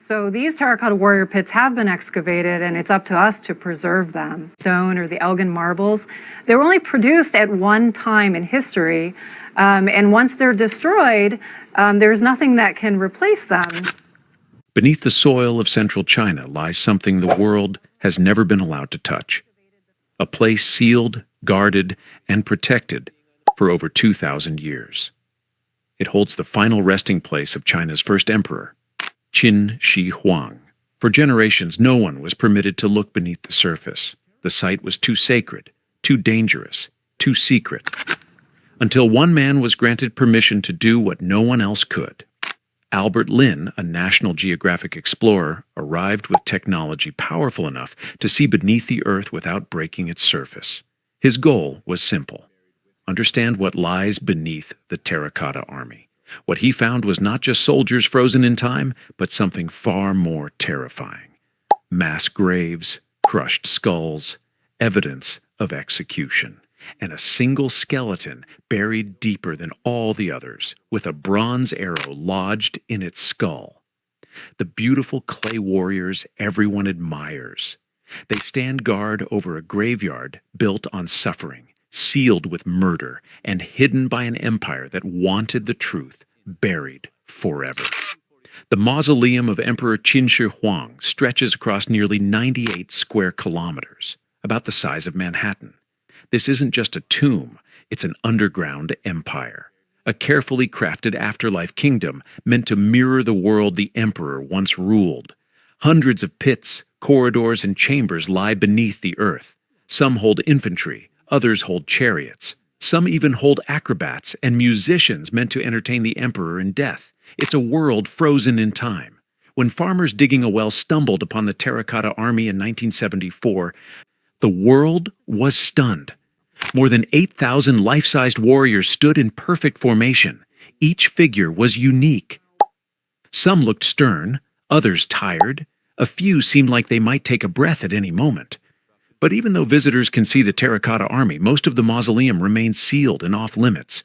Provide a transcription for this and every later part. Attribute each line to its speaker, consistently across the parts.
Speaker 1: So these terracotta warrior pits have been excavated, and it's up to us to preserve them. Stone or the Elgin marbles, they were only produced at one time in history, and once they're destroyed, there's nothing that can replace them.
Speaker 2: Beneath the soil of central China lies something the world has never been allowed to touch. A place sealed, guarded, and protected for over 2,000 years. It holds the final resting place of China's first emperor, Qin Shi Huang. For generations, no one was permitted to look beneath the surface. The site was too sacred, too dangerous, too secret. Until one man was granted permission to do what no one else could. Albert Lin, a National Geographic explorer, arrived with technology powerful enough to see beneath the earth without breaking its surface. His goal was simple: understand what lies beneath the Terracotta Army. What he found was not just soldiers frozen in time, but something far more terrifying. Mass graves, crushed skulls, evidence of execution, and a single skeleton buried deeper than all the others, with a bronze arrow lodged in its skull. The beautiful clay warriors everyone admires. They stand guard over a graveyard built on suffering, sealed with murder, and hidden by an empire that wanted the truth buried forever. The mausoleum of Emperor Qin Shi Huang stretches across nearly 98 square kilometers, about the size of Manhattan. This isn't just a tomb, it's an underground empire, a carefully crafted afterlife kingdom meant to mirror the world the emperor once ruled. Hundreds of pits, corridors, and chambers lie beneath the earth. Some hold infantry, others hold chariots. Some even hold acrobats and musicians meant to entertain the emperor in death. It's a world frozen in time. When farmers digging a well stumbled upon the Terracotta Army in 1974, the world was stunned. More than 8,000 life-sized warriors stood in perfect formation. Each figure was unique. Some looked stern, others tired. A few seemed like they might take a breath at any moment. But even though visitors can see the Terracotta Army, most of the mausoleum remains sealed and off-limits.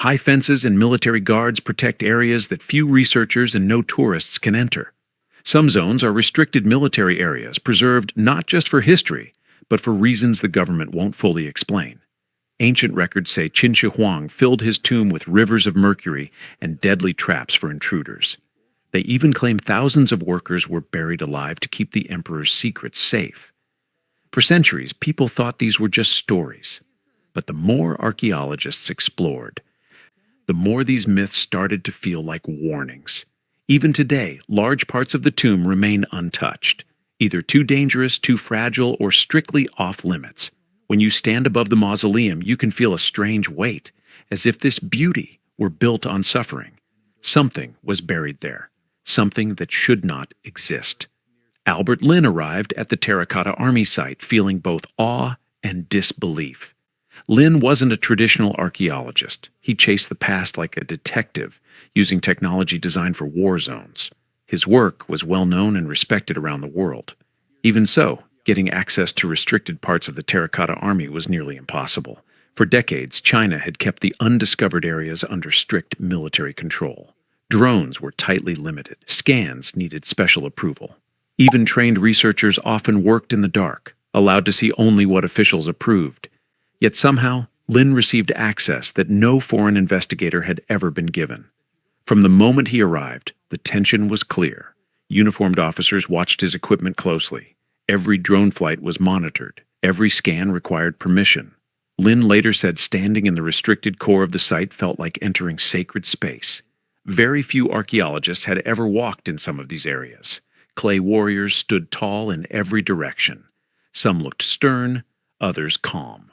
Speaker 2: High fences and military guards protect areas that few researchers and no tourists can enter. Some zones are restricted military areas, preserved not just for history, but for reasons the government won't fully explain. Ancient records say Qin Shi Huang filled his tomb with rivers of mercury and deadly traps for intruders. They even claim thousands of workers were buried alive to keep the emperor's secrets safe. For centuries, people thought these were just stories. But the more archaeologists explored, the more these myths started to feel like warnings. Even today, large parts of the tomb remain untouched, either too dangerous, too fragile, or strictly off-limits. When you stand above the mausoleum, you can feel a strange weight, as if this beauty were built on suffering. Something was buried there, something that should not exist. Albert Lin arrived at the Terracotta Army site feeling both awe and disbelief. Lin wasn't a traditional archaeologist. He chased the past like a detective, using technology designed for war zones. His work was well known and respected around the world. Even so, getting access to restricted parts of the Terracotta Army was nearly impossible. For decades, China had kept the undiscovered areas under strict military control. Drones were tightly limited. Scans needed special approval. Even trained researchers often worked in the dark, allowed to see only what officials approved. Yet somehow, Lin received access that no foreign investigator had ever been given. From the moment he arrived, the tension was clear. Uniformed officers watched his equipment closely. Every drone flight was monitored. Every scan required permission. Lin later said standing in the restricted core of the site felt like entering sacred space. Very few archaeologists had ever walked in some of these areas. Clay warriors stood tall in every direction. Some looked stern, others calm.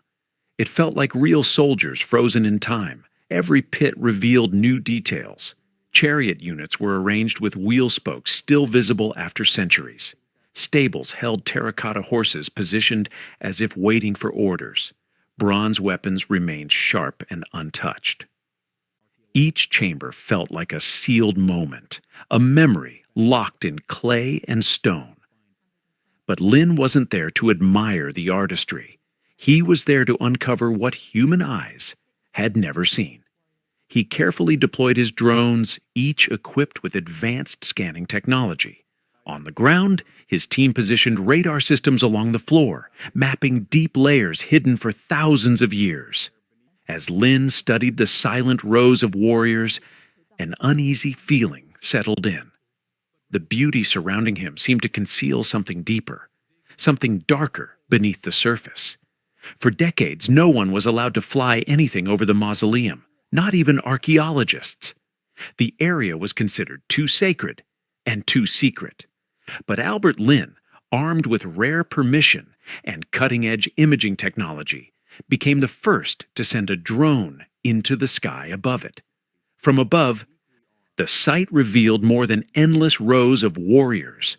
Speaker 2: It felt like real soldiers frozen in time. Every pit revealed new details. Chariot units were arranged with wheel spokes still visible after centuries. Stables held terracotta horses positioned as if waiting for orders. Bronze weapons remained sharp and untouched. Each chamber felt like a sealed moment, a memory locked in clay and stone. But Lin wasn't there to admire the artistry. He was there to uncover what human eyes had never seen. he carefully deployed his drones, each equipped with advanced scanning technology. On the ground, his team positioned radar systems along the floor, mapping deep layers hidden for thousands of years. As Lin studied the silent rows of warriors, an uneasy feeling settled in. The beauty surrounding him seemed to conceal something deeper, something darker beneath the surface. For decades, no one was allowed to fly anything over the mausoleum, not even archaeologists. The area was considered too sacred and too secret. But Albert Lin, armed with rare permission and cutting-edge imaging technology, became the first to send a drone into the sky above it. From above, the sight revealed more than endless rows of warriors.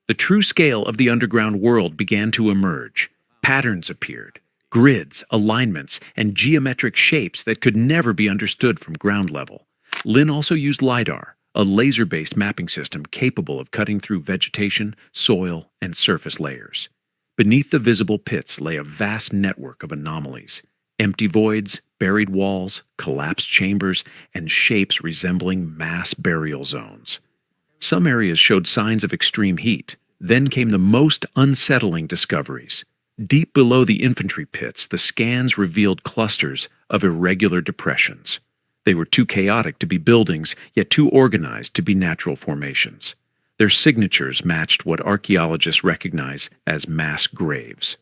Speaker 2: The true scale of the underground world began to emerge. Patterns appeared, grids, alignments, and geometric shapes that could never be understood from ground level. Lin also used LiDAR, a laser-based mapping system capable of cutting through vegetation, soil, and surface layers. Beneath the visible pits lay a vast network of anomalies, empty voids, buried walls, collapsed chambers, and shapes resembling mass burial zones. Some areas showed signs of extreme heat. Then came the most unsettling discoveries. Deep below the infantry pits, the scans revealed clusters of irregular depressions. They were too chaotic to be buildings, yet too organized to be natural formations. Their signatures matched what archaeologists recognize as mass graves.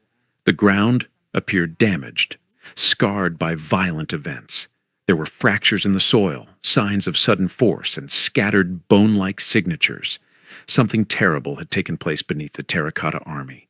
Speaker 2: The ground appeared damaged, scarred by violent events. There were fractures in the soil, signs of sudden force, and scattered bone-like signatures. Something terrible had taken place beneath the Terracotta army.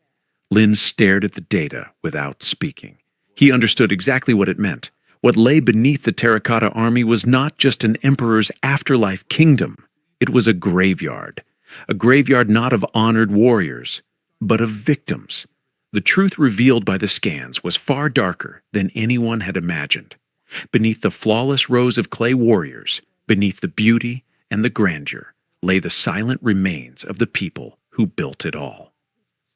Speaker 2: Lin stared at the data without speaking. He understood exactly what it meant. What lay beneath the Terracotta army was not just an emperor's afterlife kingdom. It was a graveyard not of honored warriors, but of victims. The truth revealed by the scans was far darker than anyone had imagined. Beneath the flawless rows of clay warriors, beneath the beauty and the grandeur, lay the silent remains of the people who built it all.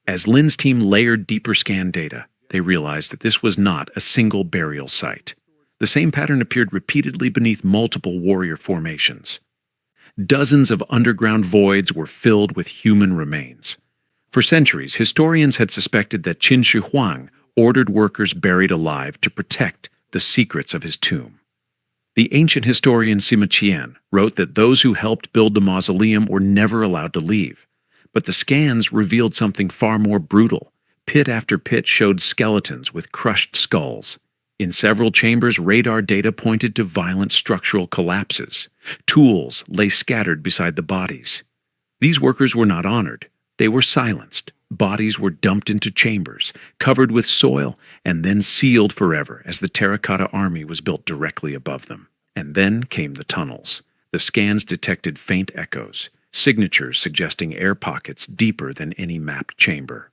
Speaker 2: As Lin's team layered deeper scan data, they realized that this was not a single burial site. The same pattern appeared repeatedly beneath multiple warrior formations. Dozens of underground voids were filled with human remains. For centuries, historians had suspected that Qin Shi Huang ordered workers buried alive to protect the secrets of his tomb. The ancient historian Sima Qian wrote that those who helped build the mausoleum were never allowed to leave. But the scans revealed something far more brutal. Pit after pit showed skeletons with crushed skulls. In several chambers, radar data pointed to violent structural collapses. Tools lay scattered beside the bodies. These workers were not honored. They were silenced. Bodies were dumped into chambers, covered with soil, and then sealed forever as the Terracotta army was built directly above them. And then came the tunnels. The scans detected faint echoes, signatures suggesting air pockets deeper than any mapped chamber.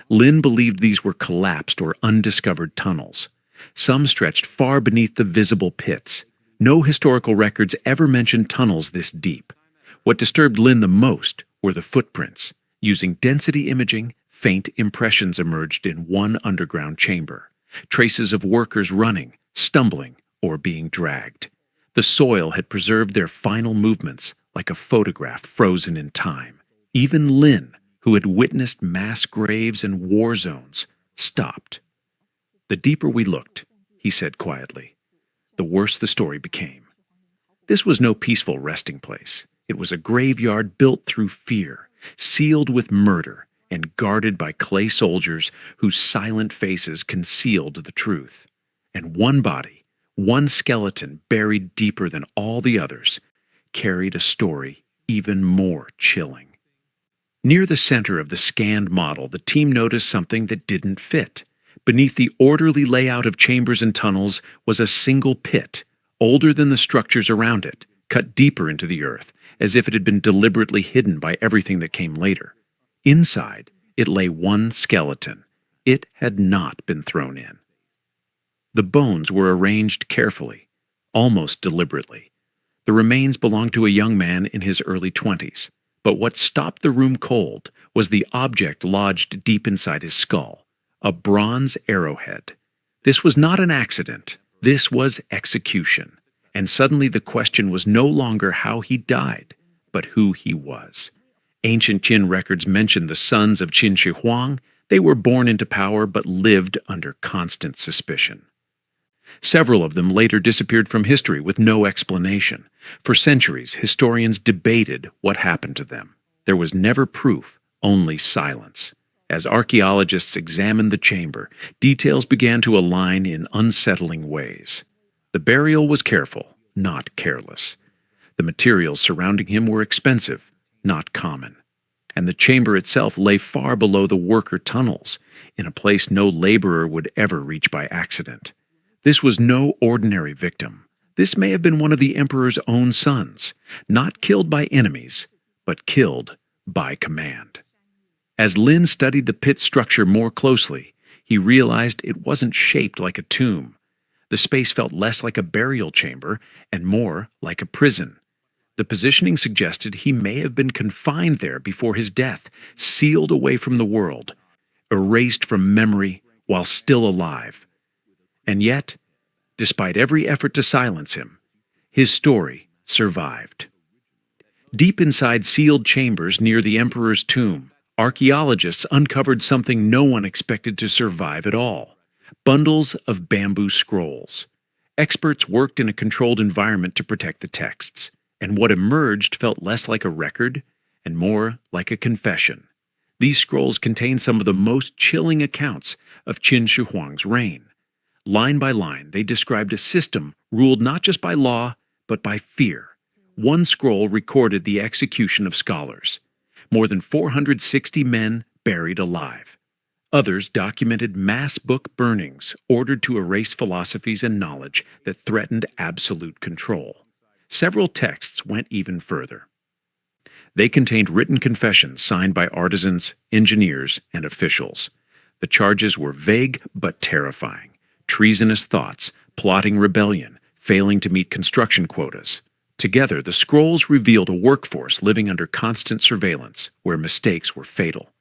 Speaker 2: Lin believed these were collapsed or undiscovered tunnels. Some stretched far beneath the visible pits. No historical records ever mentioned tunnels this deep. What disturbed Lin the most were the footprints. Using density imaging, faint impressions emerged in one underground chamber. Traces of workers running, stumbling, or being dragged. The soil had preserved their final movements like a photograph frozen in time. Even Lin, who had witnessed mass graves and war zones, stopped. "The deeper we looked," he said quietly, "the worse the story became." This was no peaceful resting place. It was a graveyard built through fear, sealed with murder, and guarded by clay soldiers whose silent faces concealed the truth. And one body, one skeleton buried deeper than all the others, carried a story even more chilling. Near the center of the scanned model, the team noticed something that didn't fit. Beneath the orderly layout of chambers and tunnels was a single pit, older than the structures around it, cut deeper into the earth, as if it had been deliberately hidden by everything that came later. Inside, it lay one skeleton. It had not been thrown in. The bones were arranged carefully, almost deliberately. The remains belonged to a young man in his early 20s. But what stopped the room cold was the object lodged deep inside his skull, a bronze arrowhead. This was not an accident. This was execution. And suddenly the question was no longer how he died, but who he was. Ancient Qin records mention the sons of Qin Shi Huang. They were born into power but lived under constant suspicion. Several of them later disappeared from history with no explanation. For centuries, historians debated what happened to them. There was never proof, only silence. As archaeologists examined the chamber, details began to align in unsettling ways. The burial was careful, not careless. The materials surrounding him were expensive, not common. And the chamber itself lay far below the worker tunnels, in a place no laborer would ever reach by accident. This was no ordinary victim. This may have been one of the emperor's own sons, not killed by enemies, but killed by command. As Lin studied the pit structure more closely, he realized it wasn't shaped like a tomb. The space felt less like a burial chamber and more like a prison. The positioning suggested he may have been confined there before his death, sealed away from the world, erased from memory while still alive. And yet, despite every effort to silence him, his story survived. Deep inside sealed chambers near the emperor's tomb, archaeologists uncovered something no one expected to survive at all: bundles of bamboo scrolls. Experts worked in a controlled environment to protect the texts, and what emerged felt less like a record and more like a confession. These scrolls contained some of the most chilling accounts of Qin Shi Huang's reign. Line by line, they described a system ruled not just by law, but by fear. One scroll recorded the execution of scholars. More than 460 men buried alive. Others documented mass book burnings ordered to erase philosophies and knowledge that threatened absolute control. Several texts went even further. They contained written confessions signed by artisans, engineers, and officials. The charges were vague but terrifying: treasonous thoughts, plotting rebellion, failing to meet construction quotas. Together, the scrolls revealed a workforce living under constant surveillance, where mistakes were fatal.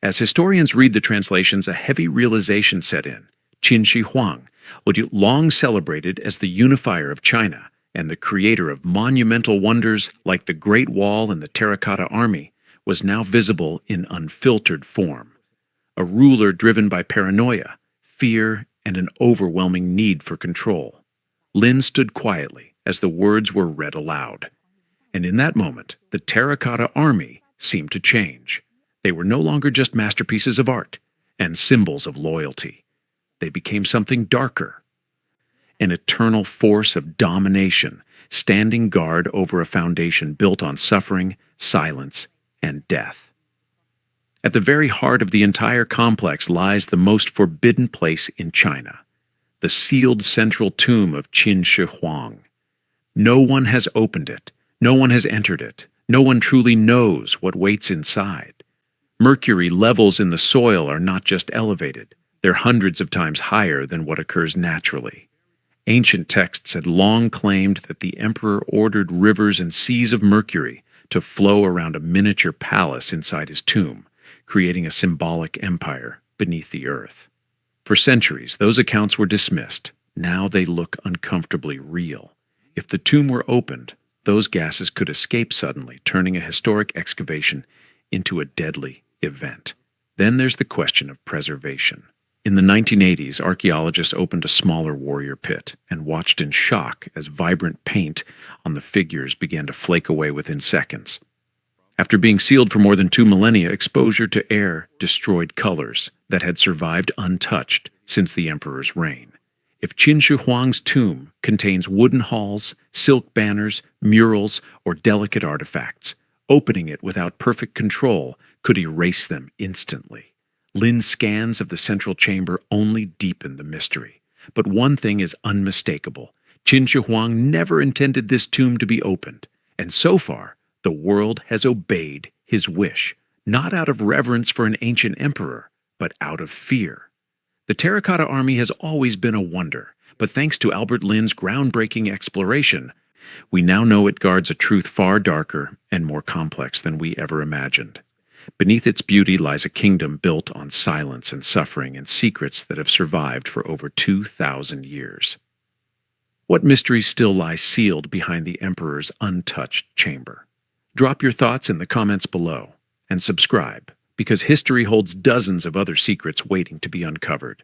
Speaker 2: As historians read the translations, a heavy realization set in. Qin Shi Huang, long celebrated as the unifier of China and the creator of monumental wonders like the Great Wall and the Terracotta Army, was now visible in unfiltered form. A ruler driven by paranoia, fear, and an overwhelming need for control. Lin stood quietly as the words were read aloud. And in that moment, the Terracotta Army seemed to change. They were no longer just masterpieces of art and symbols of loyalty. They became something darker, an eternal force of domination, standing guard over a foundation built on suffering, silence, and death. At the very heart of the entire complex lies the most forbidden place in China, the sealed central tomb of Qin Shi Huang. No one has opened it, no one has entered it, no one truly knows what waits inside. Mercury levels in the soil are not just elevated, they're hundreds of times higher than what occurs naturally. Ancient texts had long claimed that the emperor ordered rivers and seas of mercury to flow around a miniature palace inside his tomb, creating a symbolic empire beneath the earth. For centuries, those accounts were dismissed. Now they look uncomfortably real. If the tomb were opened, those gases could escape suddenly, turning a historic excavation into a deadly event. Then there's the question of preservation. In the 1980s, archaeologists opened a smaller warrior pit and watched in shock as vibrant paint on the figures began to flake away within seconds. After being sealed for more than 2 millennia, exposure to air destroyed colors that had survived untouched since the emperor's reign. If Qin Shi Huang's tomb contains wooden halls, silk banners, murals, or delicate artifacts, opening it without perfect control could erase them instantly. Lin's scans of the central chamber only deepened the mystery. But one thing is unmistakable. Qin Shi Huang never intended this tomb to be opened, and so far, the world has obeyed his wish, not out of reverence for an ancient emperor, but out of fear. The Terracotta Army has always been a wonder, but thanks to Albert Lin's groundbreaking exploration, we now know it guards a truth far darker and more complex than we ever imagined. Beneath its beauty lies a kingdom built on silence and suffering and secrets that have survived for over 2,000 years. What mysteries still lie sealed behind the emperor's untouched chamber? Drop your thoughts in the comments below and subscribe, because history holds dozens of other secrets waiting to be uncovered.